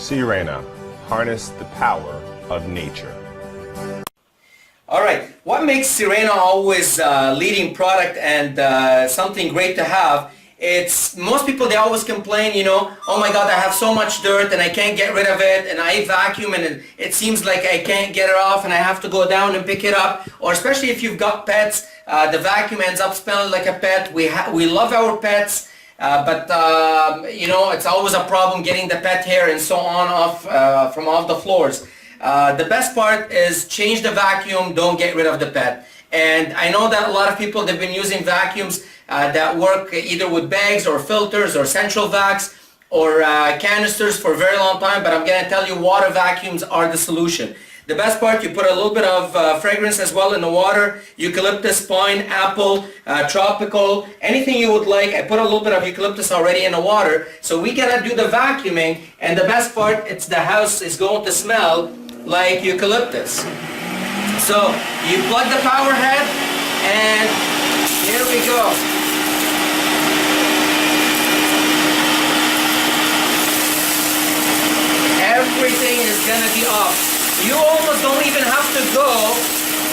Sirena, harness the power of nature. All right, what makes Sirena always leading product and something great to have? It's most people, they always complain, you know, oh my God, I have so much dirt and I can't get rid of it, and I vacuum and it seems like I can't get it off and I have to go down and pick it up. Or especially if you've got pets, the vacuum ends up smelling like a pet. We love our pets, but you know, it's always a problem getting the pet hair and so on off from off the floors. The best part is change the vacuum, don't get rid of the pet. And I know that a lot of people, they've been using vacuums that work either with bags or filters or central vacs or canisters for a very long time, but I'm going to tell you water vacuums are the solution. The best part, you put a little bit of fragrance as well in the water, eucalyptus, pine, apple, tropical, anything you would like. I put a little bit of eucalyptus already in the water, so we gotta do the vacuuming, and the best part, it's the house is going to smell like eucalyptus. So you plug the power head, and here we go. Everything is gonna be off. You almost don't even have to go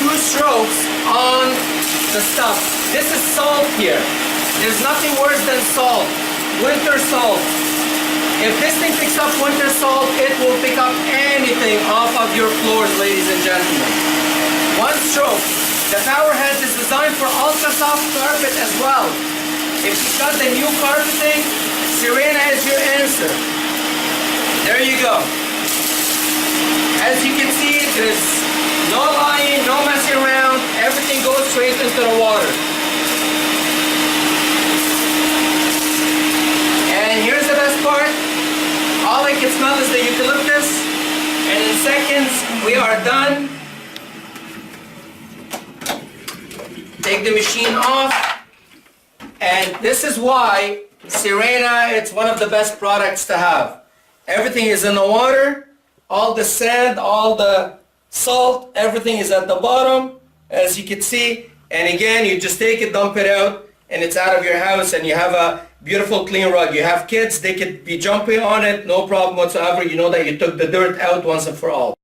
2 strokes on the stuff. This is salt here. There's nothing worse than salt. Winter salt. If this thing picks up winter salt, it will pick up anything off of your floors, ladies and gentlemen. 1 stroke. The power head is designed for ultra soft carpet as well. If you've got the new carpeting, Sirena is your answer. There you go. As you can see, there's no lying, no messing around. Everything goes straight into the water. And here's the best part. All I can smell is the eucalyptus. And in seconds, we are done. Take the machine off. And this is why Sirena, it's one of the best products to have. Everything is in the water. All the sand, all the salt, everything is at the bottom, as you can see. And again, you just take it, dump it out, and it's out of your house, and you have a beautiful clean rug. You have kids, they could be jumping on it, no problem whatsoever. You know that you took the dirt out once and for all.